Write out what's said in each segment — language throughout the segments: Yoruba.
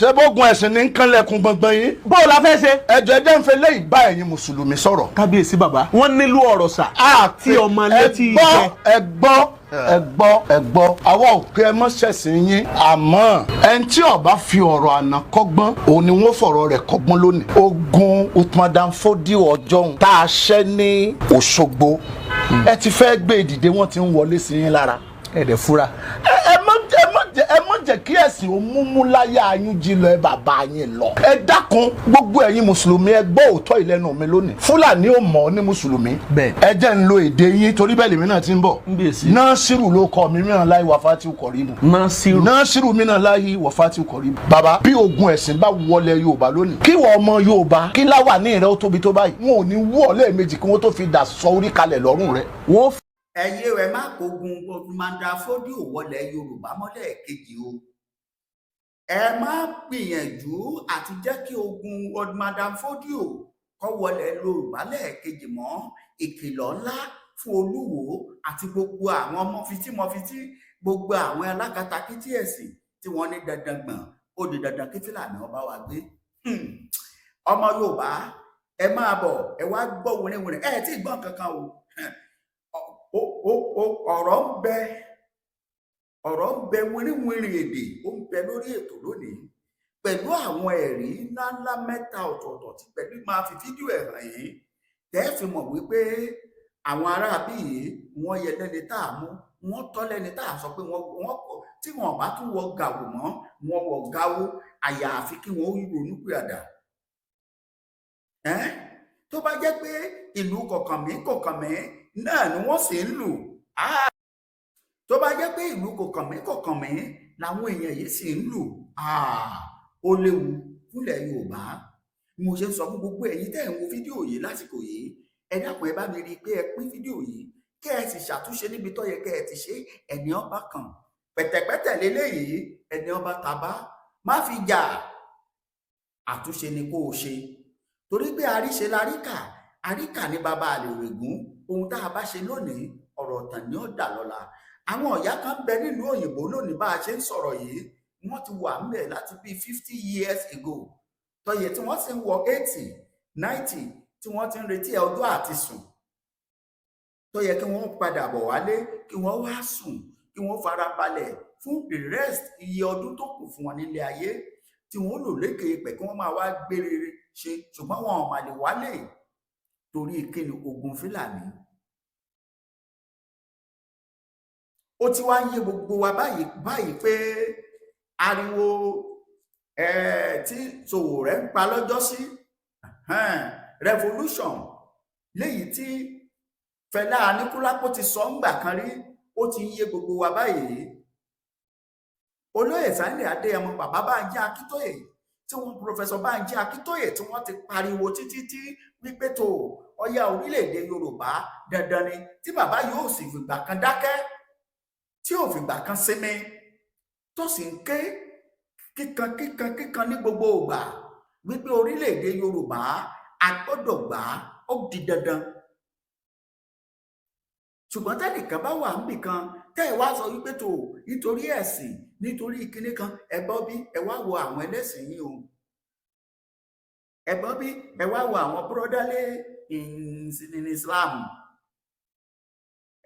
ṣé bógun ẹ̀sìn ní nǹkan lẹ́kùn gbọ̀ngbọ̀n yìí. bó o la fẹ́ ṣe. ẹjọ́ ẹjẹ́ ń fẹ́ léyìí bá ẹ̀yin mùsùlùmí sọ̀rọ̀. kábíyèsí bàbá wọ́n nílò ọ̀rọ̀ sà. tí ọmọ létí jẹ. ẹ gbọ́ àwa ò pé ẹ mọ́ ṣẹ̀sìn yín àmọ́ ẹni tí ó bá fi ọ̀rọ̀ àná kọ́gbọ́n òun ni wọ́n fọ̀rọ̀ rẹ̀ kọ́gbọ́n lónìí. ogun Uthman Dan Fodio ọjọ́un tá a ṣẹ́ ní Òṣogbo ẹ ti fẹ́ gbé ìdìde wọ́n ti ń wọlé sí yín lára. ẹ dẹ̀ fura. ẹ mọ̀ jẹ́ kí ẹ̀sìn òmùmú láyà yín jí lọ ẹ bàbá yín lọ. ẹ dákun gbogbo ẹ̀yin mùsùlùmí ẹ gbọ́ òótọ́ ìlẹ́nu mi lónìí. Fúlàní ò mọ̀ ní mùsùlùmí. bẹ́ẹ̀ ẹ jẹ́ ń lo èdè yín torí bẹ́ẹ̀ lèmi náà ti ń bọ̀. Nasiru ló kọ mi mìíràn láì Wàfátìù Kọ̀ríbù. Nasiru mìíràn láì Wàfátìù Kọ̀ríbù. bàbá bí ogun ẹ̀sìn bá wọlé Yorùbá lónìí kí wọ́n ọmọ Yorùbá kí láwà ní ìrẹ́ ó tóbi tó báyìí wọn ò ní wú ọ lẹ́ẹ̀mejì kí wọ́n tó fi dà sọ orí kalẹ̀ lọ́rùn rẹ̀. ẹ̀yin rẹ̀ má kógun Uthman Dan Fodio wọlé Yorùbá mọ́lẹ̀ kejì o. ẹ má gbìyànjú àti jẹ́ kí ogun Uthman Dan Fodio kó wọlé Yorùbá lẹ́ẹ̀kejì mọ́. ìkìlọ̀ ńlá fún Olúwo àti gbogbo àwọn mọ̀fítí gbogbo àwọn alákatakítí ẹ̀sìn tí wọ́n ní dandan gbọ̀n ó di dandan kí Fúlàní ọba wa gbé. ọmọ Yorùbá ẹ máa bọ̀ ẹ wá gbọ́ wìrìwìrì ẹ tí ì gbọ́n kankan o. ọ̀rọ̀ ń bẹ wíríwíri èdè ó ń bẹ lórí ètò lónìí pẹ̀lú àwọn ẹ̀rí ńláńlá mẹ́ta ọ̀tọ̀ọ̀tọ̀ tí pẹ̀lú máa fi fídíò ẹ̀ hàn yín tẹ́ fi mọ̀ wípé àwọn aráabí yìí wọ́n yẹ lẹ́ni tá a mú wọ́n tọ́ lẹ́ni tá a sọ pé wọ́n tí wọ́n bá tún wọ gàwó mọ́ wọ́n wọ gáwó àyàfi kí wọ́n ronú pìàdà. tó bá jẹ́ pé ìlú kọ̀kànmí náà ni wọ́n sì ń lù tó bá jẹ́ pé ìlú kọ̀kànmí làwọn èèyàn yìí sì ń lù ó léwu fúnlẹ̀ Yorùbá. mo ṣe ń sọ fún gbogbo ẹ̀yin tẹ́ ẹ̀ ń wo fídíò yìí lásìkò yìí ẹ dákun ẹ bá mi rí i pé ẹ pín fídíò yìí kẹ́ ẹ sì ṣàtúnṣe níbi tó yẹ kẹ́ ẹ ti ṣe. ẹni ọba kan pẹ̀tẹ̀pẹ̀tẹ̀ lélẹ́yìí ẹni ọba tàbá má fi jà àtúnṣe ni kó o ṣe torí pé àríṣe laríkà àríkà ní bàbá àlèrègún ohun tá a bá ṣe lónìí ọ̀rọ̀ ọ̀tàn ni ó dà lọ́la. àwọn ọ̀yá kan bẹ nílùú òyìnbó lónìí bá a ṣe ń sọ̀rọ̀ yìí wọ́n ti wà ńbẹ̀ láti bíi 50 years ago tọ́yẹ tí wọ́n sì ń wọ 80 90 tí wọ́n ti ń retí ọjọ́ àti sùn tọ́yẹ kí wọ́n padà bọ̀ wálé kí wọ́n wá sùn kí wọ́n fara balẹ̀ fún the rest iye ọdún tó kù fún wọn nílé ayé tí wọ́n lò lékè pẹ̀ kí wọ́n máa wá gbére ṣe ṣùgbọ́n wọn ò mà lè wálé torí ìkéde ogun Fúlàní. ó ti wá ń yé gbogbo wa báyìí pé ariwo tí Sowore ń pa lọ́jọ́ sí revolution léyìí tí Fẹlá Aníkúlápó ti sọ ńgbà kan rí ó ti ń yé gbogbo wa báyìí. olóyè Sunday Adéyẹmọ bàbá Bánjí Akíntóyè tí wọ́n Professor Bánjí Akíntóyè tí wọ́n ti pariwo títí wípé tó Ọya orílẹ̀-èdè Yorùbá dandan ni tí bàbá yóò sì fìgbà kan dákẹ́ tí ò fìgbà kan sinmi tó sì ń ké kíkan ní gbogbo ìgbà wípé orílẹ̀-èdè Yorùbá a gbọ́dọ̀ gbà ó di dandan. ṣùgbọ́n tẹ́nìkan bá wà níbì kan tẹ́ ẹ wá sọ wípé tó nítorí ẹ̀sìn nítorí ìkíní kan ẹ gbọ́ bí ẹ wá wo àwọn ẹlẹ́sìn yìí o ẹ gbọ́ bí ẹ wá wo àwọn brotherly in Islam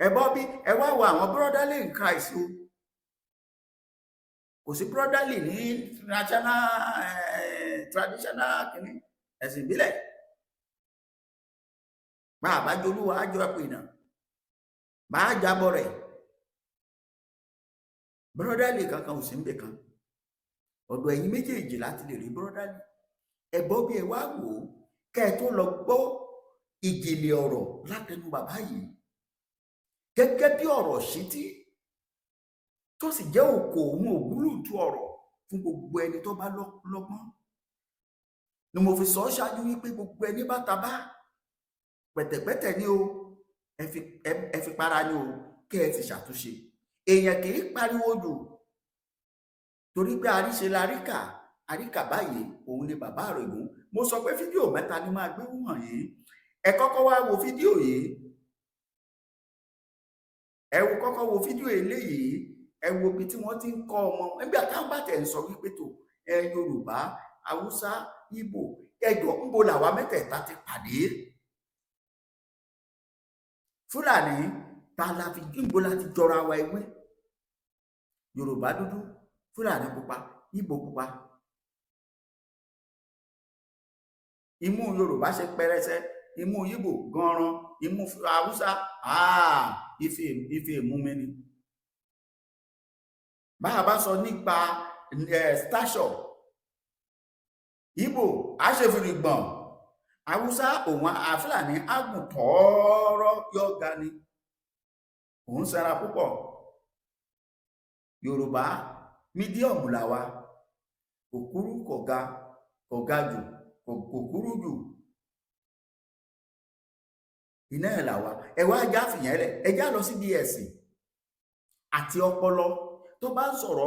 ẹ gbọ́ bí ẹ wá wo àwọn brotherly in Christ o kò sí brotherly ní national traditional kìíní ẹ̀sìn ìbílẹ̀ bá a bá jolúwa á jọ pé náà bá a jábọ̀ rẹ̀ brotherly kankan ò sí níbẹ̀ kan ọ̀dọ̀ ẹ̀yin méjèèjì láti lè rí brotherly ẹ gbọ́ bí ẹ wá wò ó kẹ́ ẹ tó lọ gbọ́ ìjìnlẹ̀ ọ̀rọ̀ látẹnu bàbá yìí gẹ́gẹ́ bí ọ̀rọ̀ ṣítí tó sì jẹ́ òkò òun ògúlùtù ọ̀rọ̀ fún gbogbo ẹni tó bá lọ́gbọ́n ni mo fi sọ ṣáájú wípé gbogbo ẹni bá ta bá pẹ̀tẹ̀pẹ̀tẹ̀ ni o ẹ fi para ni o kẹ́ ẹ ti ṣàtúnṣe. èèyàn kì í pariwo jù torí pé àríṣe àríkà báyìí òun ni bàbá Àrègún. mo sọ pé fídíò mẹ́ta ni máa gbé wọ̀n yìí ẹ kọ́kọ́ wá wo fídíò yìí kọ́kọ́ wo fídíò eléyìí ẹ wo ibi tí wọ́n ti ń kọ́ ọmọ nígbà táwọn bá tẹ̀ ń sọ wípé tó Yorùbá, Haúsá, Ìgbò, ẹjọ́ ń bo làwa mẹ́tẹ̀ẹ̀ta ti pàdé. Fúlàní ta la fi gbígbó láti jọra wa ewé. Yorùbá dúdú, Fúlàní pupa, Ìgbò pupa. Imú Yorùbá ṣe pẹrẹsẹ, imú Ìgbò ganran, imú Haúsá ife ìmúmi ni. Bá a bá sọ nípa stature, Ìgbò aṣèfìrìgbọ̀n, Haúsá òun Fúlàní agùn tọ́ọ́rọ́ yọ̀ọ̀ga ni, òun sanra púpọ̀. Yorùbá mídíọ̀mù làwa, kò kúrú kò ga jù, kò kúrú jù, iná ẹ̀ làwa. ẹ wá já fìyẹn lẹ̀, ẹ já lọ síbi ẹ̀sìn àti ọpọlọ. Tó bá ń sọ̀rọ̀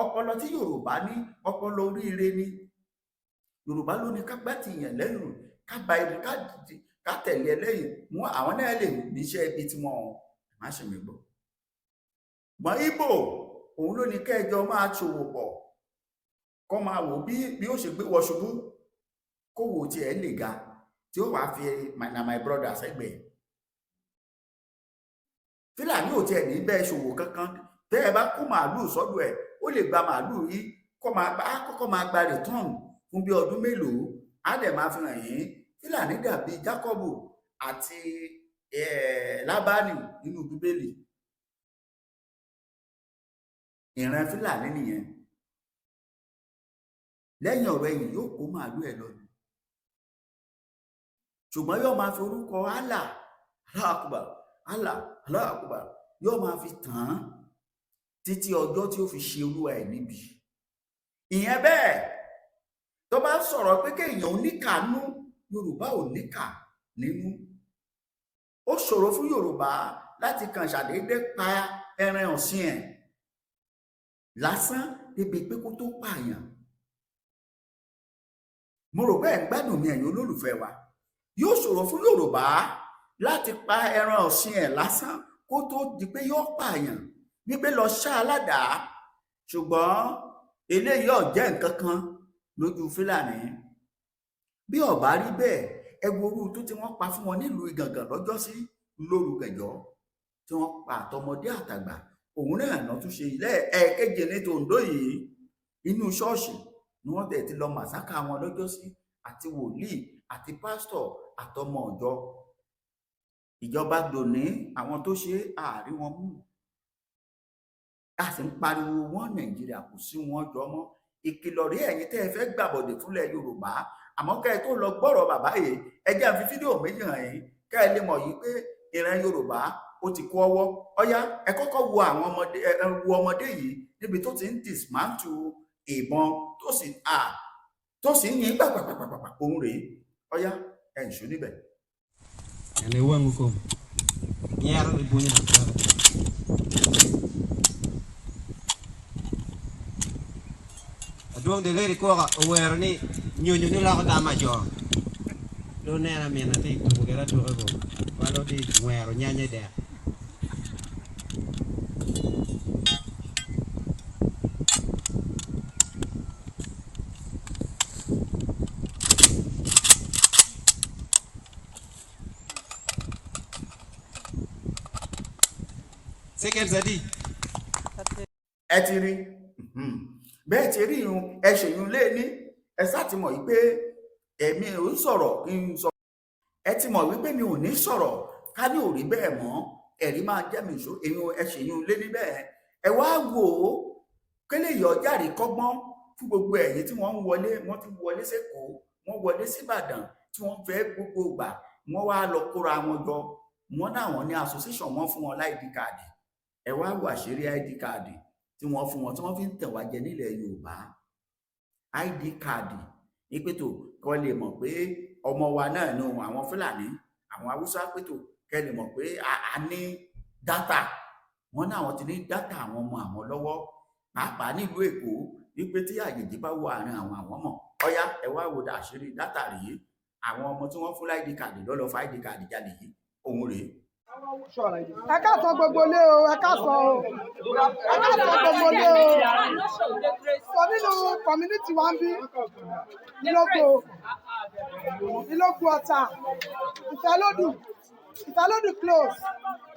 ọpọlọ tí Yorùbá ní, ọpọlọ oríire ni. Yorùbá ló ní ká gbá tìyàn lẹ́yìn, ká ba ibi ká tẹ̀lé ẹlẹ́yìn, wọn àwọn náà lè níṣẹ́ ibi tí wọn má ṣe mí gbọ́. Mọ́ Ìgbò òun ló ní kẹjọ máa ṣòwò pọ̀, kọ́ máa wò bí ó ṣe gbé wọ ṣubú, kó wò tí ẹ lè ga, tí ó wàá fi my brother sẹ́gbẹ̀ẹ́. Fúlàní ò tiẹ̀ ní bẹ́ẹ̀ ṣòwò kankan. Tẹ́ ẹ bá kó màálùú sọ́dọ̀ ẹ̀, ó lè gba màálùú yìí kọ́kọ́ máa gba return fún bí ọdún mélòó, á dẹ̀ máa fi hàn yín. Fúlàní dàbí Jákọ́bù àti Lábánì nínú Bíbélì. Ìran Fúlàní nìyẹn. Lẹ́yìn ọ̀rọ̀ ẹ̀yìn yóò kó màálùú ẹ̀ lọ, ṣùgbọ́n yóò máa fi orúkọ Allah, Allahu Akbar, Allah, Allahu Akbar, yóò máa fi tàn án títí ọjọ́ tí ó fi ṣe olúwa ẹ̀ níbi. Ìyẹn bẹ́ẹ̀ tó bá sọ̀rọ̀ pé kéèyàn oníkàánú, Yorùbá ò níkà nínú. Ó ṣòro fún Yorùbá láti kàn ṣàdédé pa ẹran ọ̀sìn ẹ̀ lásán débi pé kó tó pààyàn. Mo rò pé ẹ̀ ń gbádùn mi, ẹ̀yin olólùfẹ́ wa. Yóò ṣòro fún Yorùbá láti pa ẹran ọ̀sìn ẹ̀ lásán kó tó di pé yóò pààyàn, wípé lọ ṣá aládàá. Ṣùgbọ́n eléyìí ò jẹ́ nǹkan kan lójú Fúlàní. Bí ó bá rí bẹ́ẹ̀, ẹ wo orú tó tí wọ́n pa fún wọn nílùú Ìgàngàn lọ́jọ́sí lóru gànjọ́, tí wọ́n pa àtọmọdé àtàgbà. Òun náà náà tún ṣe ilé ẹ̀ẹ̀keje ní Tòǹdó yìí, inú ṣọ́ọ̀ṣì ni wọ́n tẹ̀ ti lọ màsákà wọn lọ́jọ́sí, àti wòlíì àti pásítọ̀ àtọmọ ọ̀jọ́. Ìjọba dòní àwọn tó ṣe àárí wọn mú. A sì ń pariwo wọn Nàìjíríà kò sí wọn jọ mọ́. Ìkìlọ̀ rí ẹ̀yin tẹ́ ẹ fẹ́ gbàbọ̀dè fúnlẹ̀ Yorùbá, àmọ́ kẹ́ ẹ tó lọ gbọ́rọ̀ bàbá yìí, ẹ jẹ́ àfi fídíò méjì hàn yín kẹ́ ẹ lè mọ̀ yìí pé ìran Yorùbá ó ti kó ọwọ́. Ọ̀yá ẹ kọ́kọ́ wo àwọn ọmọdé yìí níbi tó ti ń dismantle ìbọn tó sì ń yìn pàpàpàpàpà. Òun rèé, ọ̀yá ẹ̀ ń ṣú níbẹ̀. Ele wangu ko. Nyara ibunya nakara. Aduang deleri ko ka aware ni nyonyo ni la ko tama jo. Lo nera mena ti ko bugera to ko. Walo di nwero nyanya de. Second Zadi. Ẹ ti rí bẹ́ẹ̀ ti rí irun ẹ ṣèyún lé ní ẹ sá ti mọ̀ wípé èmi ò ń sọ̀rọ̀ kí n sọ. Ẹ ti mọ̀ wípé mi ò ní sọ̀rọ̀ ká ní òrí bẹ́ẹ̀ mọ́, ẹ̀rí máa jẹ́ mi ìṣó. Èyàn ẹ ṣèyún lé ní bẹ́ẹ̀. Ẹ wá wò ó kélé yọ járe kọ́gbọ́n fún gbogbo ẹ̀yin tí wọ́n ń wọlé, wọ́n ti wọlé sẹ́kọ̀ọ́, wọ́n wọlé síbàdàn, tí wọ́n fẹ́ gbogbo ìgbà wọ́n wá lọ kóra wọn jọ. Wọ́n náà wọ́n ní association, wọ́n fún wọn láìdí káàdì. Ẹ wá wo àṣírí ID card tí wọ́n fún wọn, tí wọ́n fi ń tẹ̀ wá jẹ nílẹ̀ Yorùbá. ID card ní pẹ̀tò kọ́ lè mọ̀ pé ọmọ wa náà ní àwọn Fúlàní, àwọn Haúsá, pẹ̀tò kẹ́ lè mọ̀ pé a ní dátà. Wọ́n náà wọ́n ti ní dátà àwọn ọmọ àwọn lọ́wọ́, pàápàá nílùú Èkó, wípé tí àjèjì bá wọ àárín àwọn mọ̀. Ọ̀yá ẹ wá wo àṣírí dátà rèé. Àwọn ọmọ tí wọ́n fún ID card lọ́lọ́ fún ID card jáde yìí, òun rèé. Ẹ káàsán gbogbo ilé o, ẹ káàsán o, ẹ káàsán gbogbo ilé o. Sọ nínú community wa ń bí Ìlógbò Ọ̀tà, Ìfẹ́lódù close.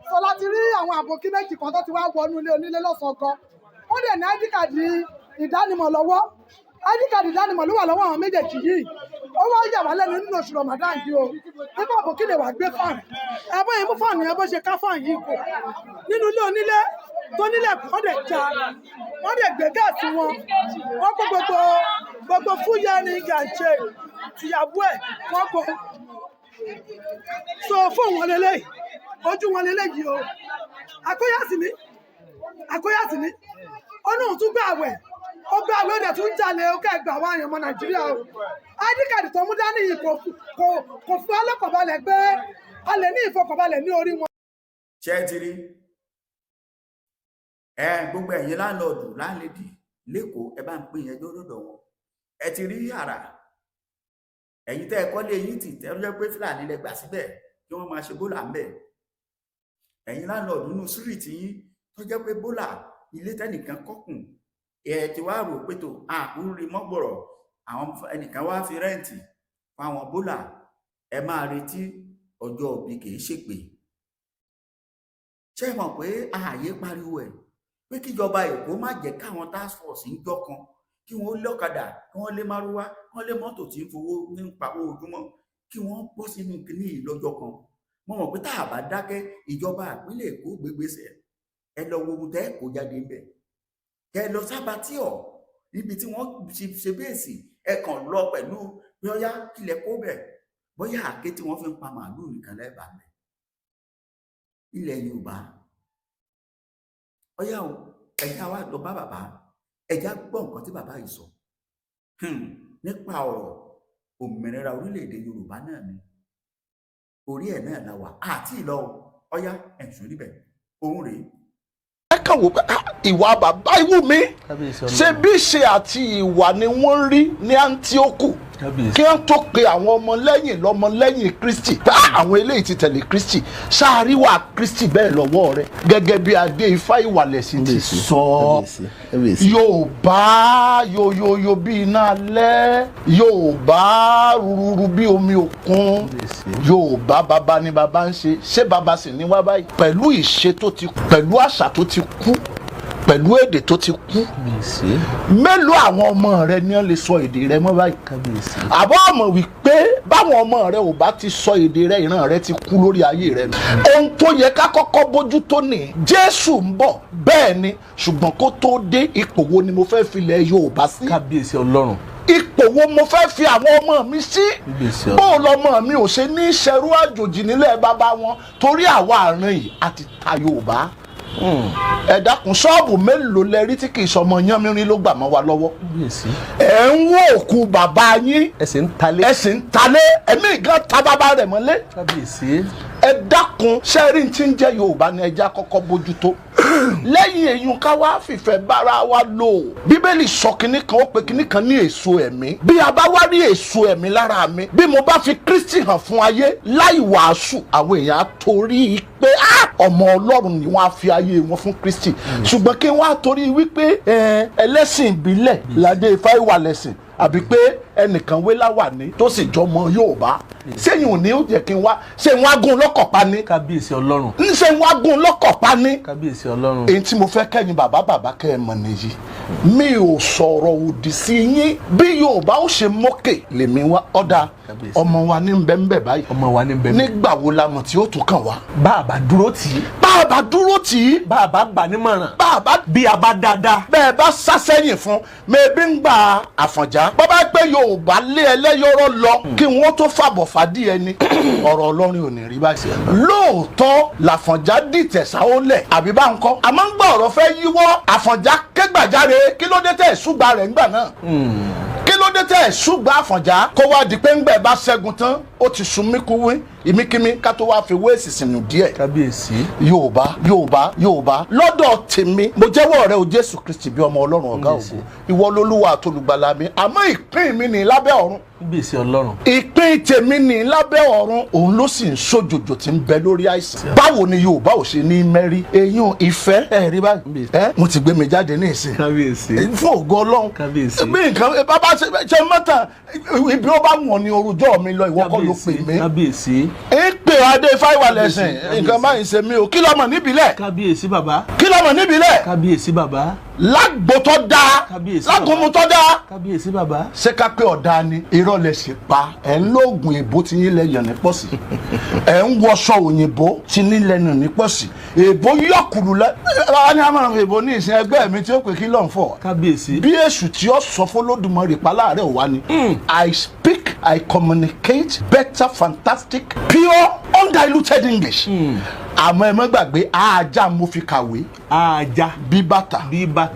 Sọ láti rí àwọn àbòkí méjì kan tó ti wá wọnú ilé onílé lọ́sàn-án gan. Wọ́n dẹ̀ ní ID card ìdánimọ̀ lọ́wọ́. ID card ìdánimọ̀ ló wà lọ́wọ́ àwọn méjèèjì yìí. Ó wá yà wá lẹ́nu nínú oṣù Ramadan yìí o. Nípa àbòkí lè wà gbé fáànù. Ẹ bọ́ yẹn mú fáànù yẹn bó ṣe ká fáànù yìí kù. Nínú ilé onílé tó nílẹ̀ wọ́n dẹ̀ já. Wọ́n dẹ̀ gbé gáàsì wọn. Wọ́n kó gbogbo fúyẹ́ ní gàǹṣe tìyàwó ẹ̀ wọ́n kó. So fún wọn lélẹ́yìí, ojú wọn lélẹ́yìí o. Àkóyàsí mi. Ó náà tún gbé àwẹ̀. Ó gbé àwẹ̀ ó dẹ̀ tún jalè ó kẹ́ gbà wá àyàn ọmọ Nàìjíríà o. ID card tó mú dání yìí kò fún ọlọ́kọ̀ọ́balẹ̀ pé a lè ní ìfọkànbalẹ̀ ní orí wọn. Ṣé ẹ ti rí gbogbo ẹ̀yin láńlọ́ọ̀dù láńlẹ́dì lẹ́kọ̀ọ́ ẹ bá ń pín yẹn dọ́dọ̀ wọn. Ẹ ti rí yàrá ẹ̀yin tẹ́ ẹ kọ́lé yín tì tẹ́ ẹ jẹ́ pé Fúlàní lẹ gbà síbẹ̀ kí wọ́n máa ṣe bólà ń bẹ̀. Ẹ̀yin láńlọ́ọ̀dù nínú síríìtì yín tó jẹ́ pé bólà ilé tẹ́nìkan kọ́kùn ẹ ti wá rò pé tó àkúrí mọ́gbọ̀rọ̀ àwọn ẹnìkan wá fi rẹ́ǹtì fáwọn bólà ẹ máa retí ọjọ́ òbí kìí ṣèpè. Ṣé mọ̀ pé ààyè pariwo ẹ̀ pé kíjọba Èkó má jẹ́ káwọn task force ń jọ kan kí wọ́n lọ́kadà kí wọ́n lé márúwá kí wọ́n lé mọ́tò tí ń fowó ní pawó ojúmọ́ kí wọ́n bọ́ sínú kínní lọ́jọ́ kan. Mo mọ̀ pé tá a bá dákẹ́ ìjọba ìpínlẹ̀ Èkó gbégbèsè ẹ lọ wo ohun tẹ́ kó jáde ńbẹ̀. Kẹ lọ Sábàtíọ̀ níbi tí wọ́n ṣe bẹ́ẹ̀sì ẹ kàn lọ pẹ̀lú bóyá kílẹ̀ kó bẹ̀ bóyá àké tí wọ́n fi ń pa màálùú nìkan lẹ́bàá bẹ̀. Ilẹ̀ Yorùbá ọyá o ẹ̀yà wa lọ bá bàbá ẹ̀já gbọ́ nǹkan tí bàbá yìí sọ nípa ọ̀rọ̀ òmìnira orílẹ̀-èdè Yorùbá náà ni orí ẹ̀ náà la wà àti ìlọ ọyá ẹ̀sùn níbẹ̀ òun rèé. Ẹ kàn wò pé ìwà bàbá Ìwùmí ṣe bí ṣe àti ìwà ni wọ́n rí ní Áńtíókù kí wọ́n tó pe àwọn ọmọlẹ́yìn lọ́mọlẹ́yìn Kristi pé àwọn eléyìí ti tẹ̀lé Kristi ṣáàríwá Kristi bẹ́ẹ̀ lọ́wọ́ rẹ̀ gẹ́gẹ́ bí adé ifá ìwàlẹ̀sìn ti sọ Yorùbá yoyoyo bí iná alẹ́ Yorùbá rúrúrú bí omi òkun Yorùbá bàbá ni bàbá ń ṣe bàbá sì ní wá báyìí pẹ̀lú ìṣe tó ti pẹ̀lú àṣà tó ti kú pẹ̀lú èdè tó ti kú mélòó àwọn ọmọ rẹ ni wọ́n lè sọ èdè rẹ mọ́ báyìí àbọ̀ ọmọ wípé báwọn ọmọ rẹ ò bá ti sọ èdè rẹ ìran rẹ ti kú lórí ayé rẹ ohun tó yẹ ká kọ́kọ́ bójú tó ní Jésù ń bọ̀ bẹ́ẹ̀ ni ṣùgbọ́n kó tó dé ipò wo ni mo fẹ́ filẹ̀ Yorùbá sí kábíyèsí Ọlọ́run ipò wo mo fẹ́ fi àwọn ọmọ mi sí bóun lọmọ mi ò ṣe ní ṣẹrú àjòjì nílẹ̀ bàbá wọn torí àwa àárín yìí àti ta Yorùbá ẹ dákun ṣọ́ọ̀bù mélòó lẹ rí tí kì í sọmọ yánmírín ló gbà mọ́ wa lọ́wọ́ ẹ ń wó òkú bàbá yín ẹ̀sìn ń talé ẹ̀mí gan ta bàbá rẹ̀ mọ́lé ẹ dákun sẹ́rí tí ń jẹ́ Yorùbá ni ẹja kọ́kọ́ bójútó lẹ́yìn èyí ká wá fìfẹ́ bára wa lò Bíbélì sọ kinní kan ó pe kinní kan ní èso ẹ̀mí bí a bá wá rí èso ẹ̀mí lára mi bí mo bá fi Kristi hàn fún ayé láì wàásù àwọn èèyàn á torí pé ọmọ Ọlọ́run ni wọ́n á fi ayé wọn fún Kristi ṣùgbọ́n kí wọ́n á torí wípé ẹlẹ́sìn ìbílẹ̀ ládé Ifá ìwàlẹ̀sìn àbí pé ẹnìkan wé láwàní tó sì jọmọ Yorùbá sẹ́yìn òní ó jẹ́ kí n wá ṣé n wá gún lọ́kọ̀ pa ní. kábíyèsí Ọlọ́run. ń ṣe n wá gún lọ́kọ̀ pa ní. kábíyèsí Ọlọ́run. èyí tí mo fẹ́ kẹ́yìn bàbá kẹ́ ẹ mọ̀ nìyí mi ò sọ̀rọ̀ òdì sí yín bí Yorùbá ó ṣe mókè lèmi wá ọ̀dà ọmọ wa ní bẹ́ńbẹ́ báyìí. ọmọ wa ní bẹ́ńbẹ́. nígbà wo la mọ̀ tí ó tún kàn wá. bàbá dúró tì í. bàbá dúró tì í. bàbá gbà nímọ̀ràn. bàbá bí a bá dáadáa. bẹ́ẹ̀ bá sásẹ́yìn fún mẹ́bí ń gba Àfọ̀njá bàbá pé Yorùbá lé ẹlẹ́yọ̀rọ̀ lọ kí wọ́n tó fàbọ̀ fàdí ẹni ọ̀rọ̀ Ọlọ́run ò ní rí báyìí. lóòótọ́ l'Àfọ̀njá dìtẹ̀ sáwọ́lẹ̀ àbí bá ń kọ́ àmọ́ ń gbọ́ ọ̀rọ̀ fẹ́ yíwọ́ Àfọ̀njá kégbàjáre kí ló dé tẹ̀ ṣùgbà rẹ̀ ńgbà náà kí ló dé tẹ̀ ṣùgbà Àfọ̀njá kó wá di pé ńgbẹ̀ bá ṣẹ́gun tán ó ti sun míkúwí ìmíkímí ká tó wá fi wéèsì sínú díẹ̀. kábíyèsí. Yorùbá lọ́dọ̀ tèmi mo jẹ́wọ́ rẹ o Jésù Kristi bí ọmọ Ọlọ́run ọ̀gá ògo ìwọ lolúwa àtolùgbàlà mi àmọ́ ìpín mi ní lábẹ́ ọ̀run. kábíyèsí Ọlọ́run. ìpín tèmi ní lábẹ́ ọ̀run òun ló sì ń ṣòjòjò tí ń bẹ lórí àìsàn. báwo ni Yorùbá ò ṣe ní mẹ́rí eyín ìfẹ́ ẹ̀ rí báyìí mo ti gbé mi jáde ní ìsìn. kábíyèsí. fún ògo Ọlọ́run. kábíyèsí. bí nǹkan bàbá ṣe mọ́tàn ibi ó bá wọ̀n ní orújọ́ mi lọ ìwọ kọ́ ló pè mí. kábíyèsí. pè adé fáìwà lẹ́sìn nǹkan máa ń ṣe mí o kí lọ́mọ níbílẹ̀. kábíyèsí bàbá. kí lọ́mọ níbílẹ̀. kábíyèsí bàbá. lágbótọ́ dáa lágùnmùtọ́ dáa. kábíyèsí bàbá. ṣé ká pé ọ̀dà ni irọ́ lẹ̀ sì pa ẹ̀ ń lóògùn èbó tí yín lẹ́yìn ní pọ̀sí ẹ̀ ń wọṣọ òyìnbó tí ní lẹ́nu ní pọ̀sí èbó yọkùrù lẹ́ ẹ̀ ní àmọ́ èbó ní ìsìn ẹgbẹ́ mi tí ó pè kí lọ́n fọ̀. kábíyèsí. bí èṣù tí ó sọ fọlọ́dúnmọ́ pa láàárẹ̀ wá ni I speak I communicate better fantastic pure undiluted English. àmọ́ ẹ má gbàgbé ajá mo fi kàwé. ajá. bí bàtà.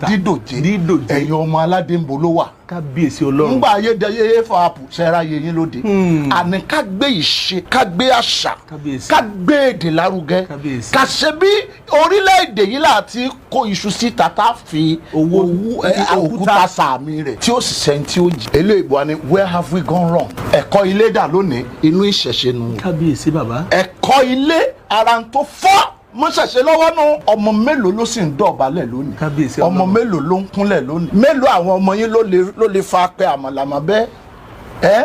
dídòjé. ẹ̀yin ọmọ aládé ń bo ló wà. kábíyèsí Ọlọ́run. ńgbà ayédèyé fọ àpò ṣẹ́ra yẹyin lóde. àní ká gbé ìṣe ká gbé àṣà ká gbé èdè lárugẹ. ká ṣe bí orílẹ̀-èdè yìí láti kó iṣu síta tá a fi òkúta sàmì rẹ̀ tí ó sì sẹ́ni tí ó jì. eléyìí bọ̀ ni where have we gone wrong? ẹ̀kọ́ ilé dà lónìí inú ìṣẹ̀ṣe nù. kábíyèsí bàbá. ẹ̀kọ́ ilé ara ń tó fọ́ mọ́ṣẹ̀ṣẹ̀ lọ́wọ́ nù. ọmọ mélòó ló sì ń dọ̀bálẹ̀ lónìí. kábíyèsí ọmọ mélòó ló ń kúnlẹ̀ lónìí. mélòó àwọn ọmọ yín ló lè fa apẹ àmàlàmà bẹ́ẹ̀ ẹ́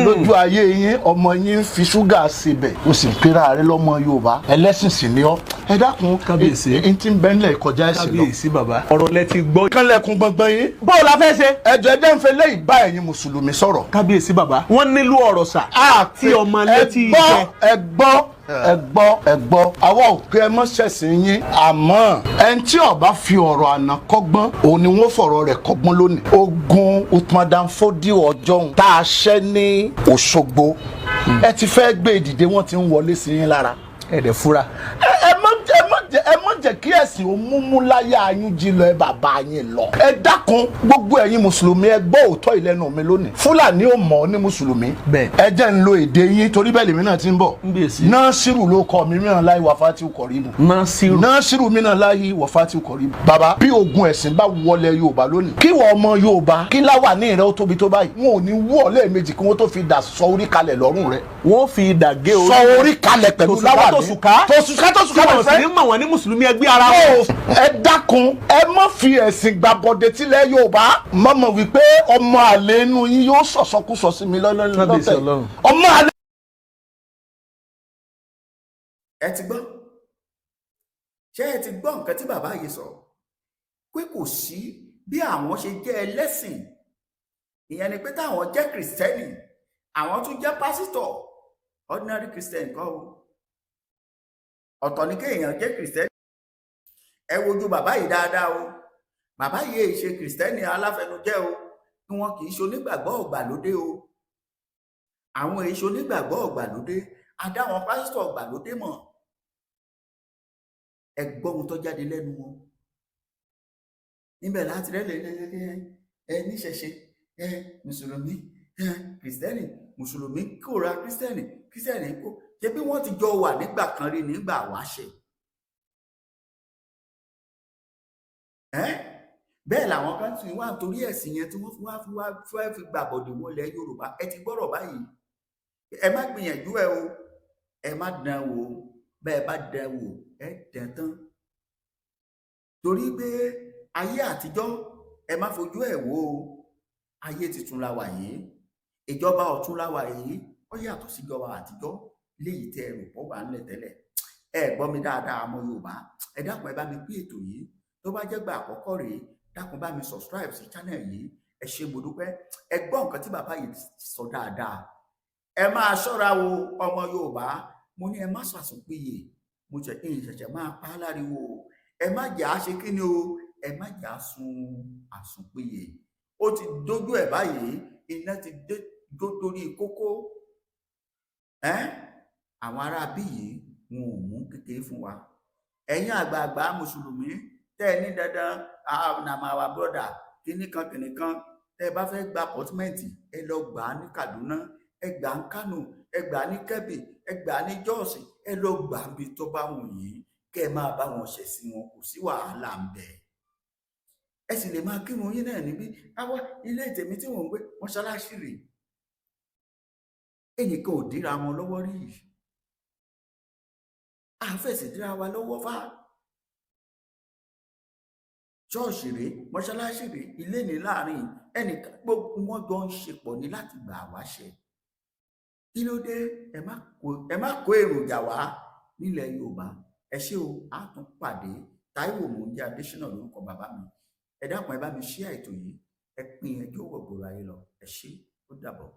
lójú ayé yín ọmọ yín ń fi ṣúgà síbẹ̀ o sì ń pera rẹ lọ́mọ Yorùbá ẹlẹ́sìn sì ni ọ́ ẹ dákun kábíyèsí n ti bẹ́ ńlẹ̀ kọjá ẹ̀sìn lọ. kábíyèsí bàbá. ọ̀rọ̀ lẹ ti gbọ́. kánlẹ̀kùn gbọ̀ngbọ̀n yín. báwo la fẹ́ ṣe. ẹjọ́ ẹjẹ́ ń fẹ́ lẹ́yìn bá ẹ̀yin mùsùlùmí sọ̀rọ̀. kábíyèsí bàbá. wọ́n nílò ọ̀rọ̀ sà. àti ọmọ létí ìjẹ. ẹ gbọ́ àwa ò pé ẹ mọ́ ṣẹ̀sìn yín àmọ́ ẹni tí ó bá fi ọ̀rọ̀ àná kọ́gbọ́n òun ni wọ́n fọ̀rọ̀ rẹ̀ kọ́gbọ́n lónìí. ogun Uthman Fodio ọjọ́ òun tá a ṣẹ́ ní Òṣogbo ẹ ti fẹ́ gbé ìdìde wọ́n ti ń wọlé sí yín lára. ẹ̀dẹ̀ fúra. ẹ mọ̀ jẹ́ kí ẹ̀sìn ó múmú láyà yín jí lọ ẹ bàbá yín lọ. ẹ dákun gbogbo ẹ̀yin mùsùlùmí ẹ gbọ́ òótọ́ ìlẹ́nu mi lónìí. Fúlàní ò mọ̀ ọ́ ní mùsùlùmí. bẹ́ẹ̀ ẹ jẹ́ ń lo èdè yín torí bẹ́ẹ̀ lèmi náà ti ń bọ̀. Nasiru ló kọ mi mìíràn láyé Wàfátì Kọ̀ríbù. Nasiru mìíràn láyé Wàfátì Kọ̀ríbù. bàbá bí ogun ẹ̀sìn bá wọlé Yorùbá lónìí kí wọ́n ọmọ Yorùbá kí láwà ní ìrẹ́ ó tóbi tó báyìí wọn ò ní wú ọ lẹ́ẹ̀mejì kí wọ́n tó fi dà sọ orí kalẹ̀ lọ́rùn rẹ̀. wọ́n fi dà gé orí. sọ orí kalẹ̀ pẹ̀lú láwà ní tòṣùká bẹ̀fẹ́. ní mọ̀ wọ́n ní mùsùlùmí ẹgbẹ́ ara wọn. ẹ dákun ẹ má fi ẹ̀sìn gbàbọ̀dé tilẹ̀ Yorùbá mọ̀mọ́ wípé ọmọ àlè inú yín yóò sọ̀sọ́kúsọ sí mi lọ́tẹ̀ ọmọ àlè. ẹ ti gbọ́ ṣé ẹ ti gbọ́ nǹkan tí bàbá yìí sọ pé kò sí bí àwọn ṣe jẹ́ ẹlẹ́sìn ìyẹn ni pé táwọn jẹ́ kìrìsìtẹ́nì àwọn tún jẹ́ pásítọ̀ ordinary christian kọ́ o ọ̀tọ̀ ní kéèyàn jẹ́ kìrìsìtẹ́nì ẹ wojú bàbá yìí dáadáa o bàbá yìí èyí ṣe kìrìsìtẹ́nì aláfẹnujẹ́ o tí wọn kì í ṣe onígbàgbọ́ ọ̀gbàlódé o àwọn èyí ṣe onígbàgbọ́ ọ̀gbàlódé adáwọn pásítọ̀ ọ̀gbàlódé mọ̀ ẹ gbọ́ ohun tó jáde lẹ́nu wọn níbẹ̀ láti rẹ́ ẹ níṣẹ̀ṣe ẹ mùsùlùmí ẹ kìrìsìtẹ́nì mùsùlùmí kóra kìrìsìtẹ́nì kó ṣe bí wọ́n ti jọ wà nígbà kan rí nígbà wáṣẹ̀ bẹ́ẹ̀ làwọn kan tún wá nítorí ẹ̀sìn yẹn tí wọ́n fi gbàbọ̀dé wọlé Yorùbá ẹ ti gbọ́rọ̀ báyìí ẹ má gbìyànjú ẹ o ẹ má dán wò bẹ́ẹ̀ bá dán wò ẹ dán tán torí pé ayé àtijọ́ ẹ má fojú ẹ̀ wò ó ayé tuntun la wà yìí ìjọba ọ̀tún la wà yìí ó yàtọ̀ síjọba àtijọ́ léyìí tẹ ẹrù pọ̀ wà ńlẹ̀ tẹ́lẹ̀ ẹ gbọ́ mi dáadáa ọmọ Yorùbá ẹ dákun ẹ bá mi pín ètò yìí tó bá jẹ́ gbà àkọ́kọ́ rèé dákun bá mi subscribe sí channel yìí ẹ ṣé mo dúpẹ́ ẹ gbọ́ nǹkan tí bàbá yìí sọ dáadáa ẹ máa ṣọ́ra wo ọmọ Yorùbá mo ní ẹ má sọ àsùnpìyè mo ṣẹ̀ṣẹ̀ máa pa á láriwo ẹ má jà á ṣe kíni o ẹ má jà á sun àsùnpìyè ó ti dójú ẹ báyìí iná ti dó torí kókó àwọn ará bí yìí wọn ò mú kékeré fún wa ẹ̀yin àgbààgbà mùsùlùmí tẹ́ ẹ ní dandan nàmàwà brọdà kíní kan tẹ́ ẹ bá fẹ́ gba apọ́tímẹ́ǹtì ẹ lọ gbà á ní Kaduna ẹ gbà ń Kánò, ẹ gbà ní Kẹ́bì, ẹ gbà ní Jọ́ọ̀sì, ẹ lọ gbà bí tó bá wù yín kẹ́ ẹ máa bá wọn ṣẹ̀sìn wọn, kò sí wàhálà ń bẹ. Ẹ sì lè máa kírun yín náà níbí. Àwa ilé tèmi tí wọ́n ń gbé mọ́ṣáláṣí rèé, ẹnìkan ò dírà wọn lọ́wọ́ rí yìí, à ń fẹ̀sẹ̀ dírà wa lọ́wọ́ fà. Ṣọ́ọ̀ṣì rèé, mọ́ṣáláṣí rèé, ilé ní láàrin ẹnìkan, gbogbo wọn jọ ń ṣepọ̀ ní láti gbà wá ṣe. Kí ló dé? Ẹ má kó èròjà wá nílẹ̀ Yorùbá. Ẹ ṣé o, á tún pàdé. Táíwò Mòúnjẹ́ Adéṣínà lórúkọ bàbá mi. Ẹ dákun ẹ bá mi share ètò yìí, ẹ pín ẹjọ́ wọ̀gbọ̀rọ̀ ayé lọ. Ẹ ṣé, ó dàbọ̀.